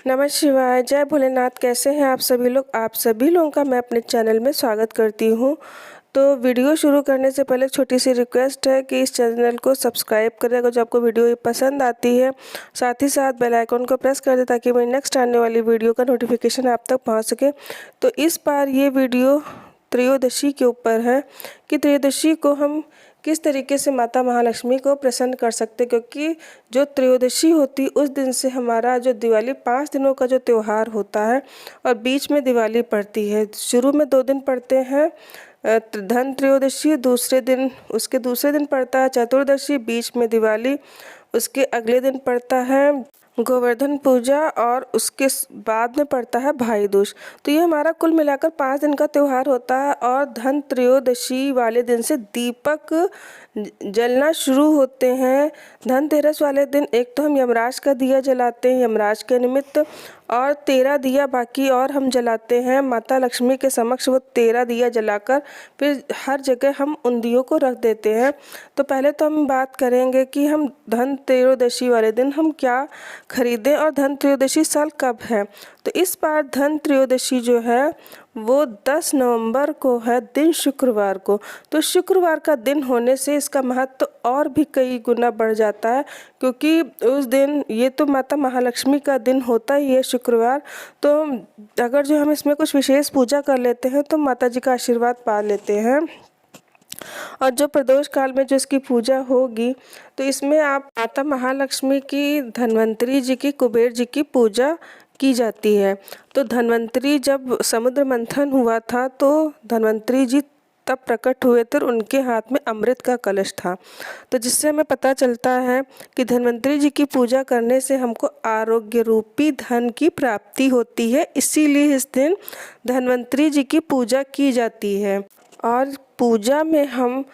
नमः शिवाय, जय भोलेनाथ। कैसे हैं आप सभी लोग? आप सभी लोगों का मैं अपने चैनल में स्वागत करती हूं। तो वीडियो शुरू करने से पहले एक छोटी सी रिक्वेस्ट है कि इस चैनल को सब्सक्राइब करें अगर जो आपको वीडियो ये पसंद आती है। साथ ही साथ बेल आइकन को प्रेस कर दें ताकि मेरी नेक्स्ट आने वाली वीडियो का नोटिफिकेशन आप तक पहुँच सके। तो इस बार ये वीडियो त्रयोदशी के ऊपर है कि त्रयोदशी को हम किस तरीके से माता महालक्ष्मी को प्रसन्न कर सकते, क्योंकि जो त्रयोदशी होती उस दिन से हमारा जो दिवाली 5 दिनों का जो त्यौहार होता है और बीच में दिवाली पड़ती है। शुरू में 2 दिन पड़ते हैं धन त्रयोदशी, उसके दूसरे दिन पड़ता है चतुर्दशी, बीच में दिवाली, उसके अगले दिन पड़ता है गोवर्धन पूजा और उसके बाद में पड़ता है भाई दूज। तो ये हमारा कुल मिलाकर 5 दिन का त्यौहार होता है। और धन त्रयोदशी वाले दिन से दीपक जलना शुरू होते हैं। धनतेरस वाले दिन एक तो हम यमराज का दिया जलाते हैं यमराज के निमित्त, और 13 दिया बाकी और हम जलाते हैं माता लक्ष्मी के समक्ष। वो 13 दिया जलाकर फिर हर जगह हम उन दियों को रख देते हैं। तो पहले तो हम बात करेंगे कि हम धन त्रयोदशी वाले दिन हम क्या खरीदें और धन त्रयोदशी साल कब है। तो इस बार धन त्रयोदशी जो है वो 10 नवंबर को है, दिन शुक्रवार को। तो शुक्रवार का दिन होने से इसका महत्व और भी कई गुना बढ़ जाता है, क्योंकि उस दिन ये तो माता महालक्ष्मी का दिन होता ही है शुक्रवार। तो अगर जो हम इसमें कुछ विशेष पूजा कर लेते हैं तो माता जी का आशीर्वाद पा लेते हैं। और जो प्रदोष काल में जो इसकी पूजा होगी तो इसमें आप माता महालक्ष्मी की, धन्वंतरी जी की, कुबेर जी की पूजा की जाती है। तो धन्वंतरी जब समुद्र मंथन हुआ था तो धन्वंतरी जी तब प्रकट हुए थे और उनके हाथ में अमृत का कलश था। तो जिससे हमें पता चलता है कि धन्वंतरी जी की पूजा करने से हमको आरोग्य रूपी धन की प्राप्ति होती है। इसीलिए इस दिन धन्वंतरी जी की पूजा की जाती है। और पूजा में हम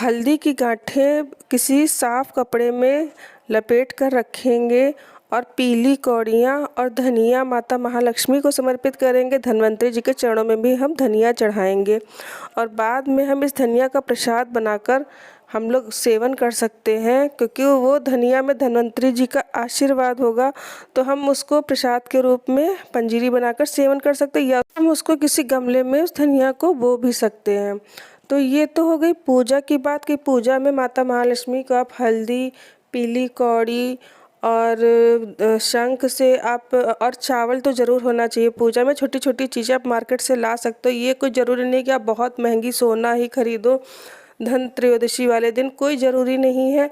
हल्दी की गांठें किसी साफ कपड़े में लपेट कर रखेंगे और पीली कौड़ियाँ और धनिया माता महालक्ष्मी को समर्पित करेंगे। धन्वंतरी जी के चरणों में भी हम धनिया चढ़ाएंगे और बाद में हम इस धनिया का प्रसाद बनाकर हम लोग सेवन कर सकते हैं, क्योंकि वो धनिया में धन्वंतरी जी का आशीर्वाद होगा। तो हम उसको प्रसाद के रूप में पंजीरी बनाकर सेवन कर सकते हैं, या हम उसको किसी गमले में उस धनिया को बो भी सकते हैं। तो ये तो हो गई पूजा की बात कि पूजा में माता महालक्ष्मी को आप हल्दी, पीली कौड़ी और शंख से आप, और चावल तो ज़रूर होना चाहिए पूजा में। छोटी छोटी चीज़ें आप मार्केट से ला सकते हो। ये कोई ज़रूरी नहीं कि आप बहुत महंगी सोना ही खरीदो धन त्रयोदशी वाले दिन, कोई ज़रूरी नहीं है।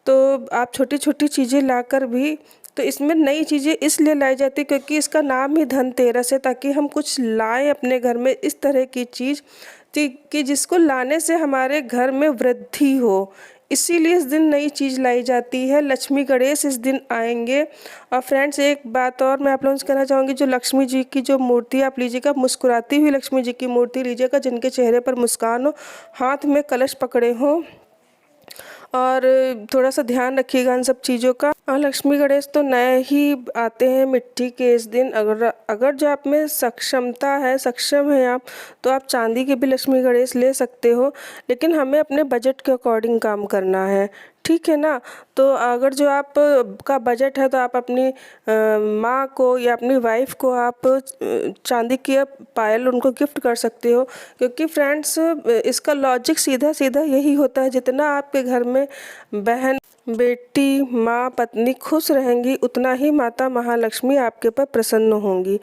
तो आप छोटी छोटी चीज़ें लाकर भी, तो इसमें नई चीज़ें इसलिए लाई जाती क्योंकि इसका नाम ही धनतेरस है, ताकि हम कुछ लाएं अपने घर में इस तरह की चीज़ कि जिसको लाने से हमारे घर में वृद्धि हो। इसीलिए इस दिन नई चीज़ लाई जाती है। लक्ष्मी गणेश इस दिन आएंगे। और फ्रेंड्स, एक बात और मैं आप लोगों से कहना चाहूँगी, जो लक्ष्मी जी की जो मूर्ति आप लीजिएगा, मुस्कुराती हुई लक्ष्मी जी की मूर्ति लीजिएगा, जिनके चेहरे पर मुस्कान हो, हाथ में कलश पकड़े हों, और थोड़ा सा ध्यान रखिएगा इन सब चीज़ों का। और लक्ष्मी गणेश तो नए ही आते हैं मिट्टी के इस दिन। अगर जो आप में सक्षम है आप, तो आप चांदी के भी लक्ष्मी गणेश ले सकते हो, लेकिन हमें अपने बजट के अकॉर्डिंग काम करना है, ठीक है ना। तो अगर जो आप का बजट है तो आप अपनी माँ को या अपनी वाइफ को आप चांदी की पायल उनको गिफ्ट कर सकते हो, क्योंकि फ्रेंड्स इसका लॉजिक सीधा सीधा यही होता है, जितना आपके घर में बहन, बेटी, माँ, पत्नी खुश रहेंगी उतना ही माता महालक्ष्मी आपके ऊपर प्रसन्न होंगी।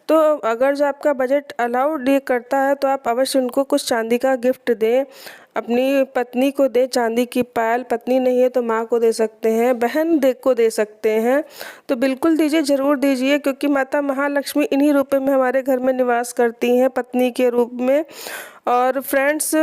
तो अगर जो आपका बजट अलाउड ये करता है तो आप अवश्य उनको कुछ चांदी का गिफ्ट दें। अपनी पत्नी को दे चांदी की पायल, पत्नी नहीं है तो माँ को दे सकते हैं, बहन को दे सकते हैं। तो बिल्कुल दीजिए, ज़रूर दीजिए, क्योंकि माता महालक्ष्मी इन्हीं रूपों में हमारे घर में निवास करती हैं, पत्नी के रूप में। और फ्रेंड्स,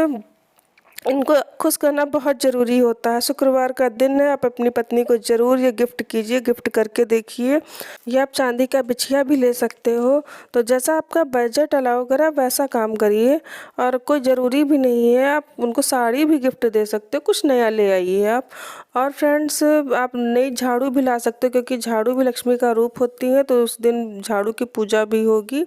इनको खुश करना बहुत ज़रूरी होता है। शुक्रवार का दिन है, आप अपनी पत्नी को ज़रूर ये गिफ्ट कीजिए, गिफ्ट करके देखिए। या आप चांदी का बिछिया भी ले सकते हो। तो जैसा आपका बजट अलाउ करे आप वैसा काम करिए, और कोई ज़रूरी भी नहीं है, आप उनको साड़ी भी गिफ्ट दे सकते हो, कुछ नया ले आइए आप। और फ्रेंड्स, आप नई झाड़ू भी ला सकते हो, क्योंकि झाड़ू भी लक्ष्मी का रूप होती है, तो उस दिन झाड़ू की पूजा भी होगी।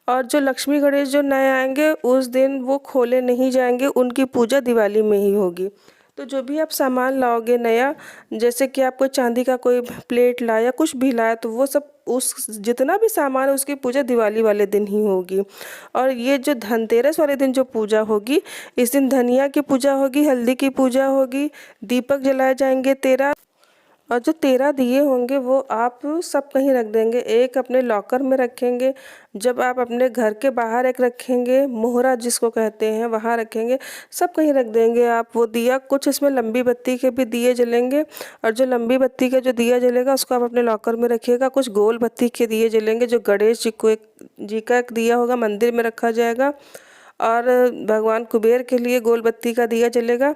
और जो लक्ष्मी गणेश जो नए आएंगे उस दिन वो खोले नहीं जाएंगे, उनकी पूजा दिवाली में ही होगी। तो जो भी आप सामान लाओगे नया, जैसे कि आप कोई चांदी का कोई प्लेट लाया, कुछ भी लाया, तो वो सब उस जितना भी सामान है उसकी पूजा दिवाली वाले दिन ही होगी। और ये जो धनतेरस वाले दिन जो पूजा होगी, इस दिन धनिया की पूजा होगी, हल्दी की पूजा होगी, दीपक जलाए जाएंगे 13, और जो 13 दिए होंगे वो आप सब कहीं रख देंगे। एक अपने लॉकर में रखेंगे, जब आप अपने घर के बाहर एक रखेंगे, मोहरा जिसको कहते हैं वहाँ रखेंगे, सब कहीं रख देंगे आप वो दिया। कुछ इसमें लंबी बत्ती के भी दिए जलेंगे, और जो लंबी बत्ती का जो दिया जलेगा उसको आप अपने लॉकर में रखिएगा। कुछ गोल बत्ती के दिए जलेंगे, जो गणेश जी का एक दिया होगा मंदिर में रखा जाएगा, और भगवान कुबेर के लिए गोल बत्ती का दिया जलेगा,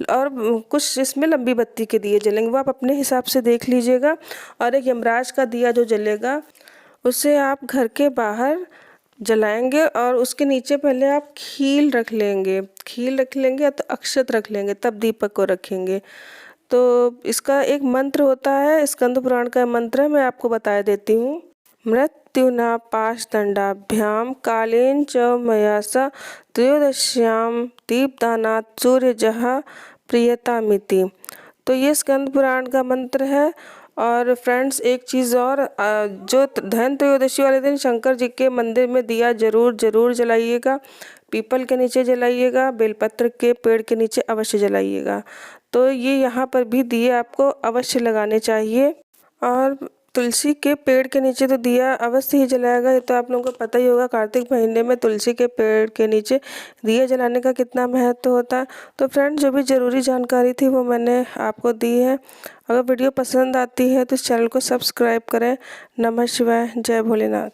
और कुछ इसमें लंबी बत्ती के दिए जलेंगे, वो आप अपने हिसाब से देख लीजिएगा। और एक यमराज का दिया जो जलेगा उसे आप घर के बाहर जलाएंगे, और उसके नीचे पहले आप खील रख लेंगे, या तो अक्षत रख लेंगे, तब दीपक को रखेंगे। तो इसका एक मंत्र होता है, स्कंद पुराण का मंत्र है, मैं आपको बता देती हूँ। मृत्युना पाशदंडाभ्याम कालेन च मयासा त्रयोदश्याम दीपदानात् सूर्यजः प्रियतामिति। तो ये स्कंद पुराण का मंत्र है। और फ्रेंड्स एक चीज़ और, जो धन त्रयोदशी वाले दिन शंकर जी के मंदिर में दिया ज़रूर जलाइएगा। पीपल के नीचे जलाइएगा, बेलपत्र के पेड़ के नीचे अवश्य जलाइएगा। तो ये यहाँ पर भी दिए आपको अवश्य लगाने चाहिए। और तुलसी के पेड़ के नीचे तो दिया अवश्य ही जलाएगा। ये तो आप लोगों को पता ही होगा, कार्तिक महीने में तुलसी के पेड़ के नीचे दिया जलाने का कितना महत्व होता है। तो फ्रेंड्स जो भी ज़रूरी जानकारी थी वो मैंने आपको दी है। अगर वीडियो पसंद आती है तो इस चैनल को सब्सक्राइब करें। नमः शिवाय, जय भोलेनाथ।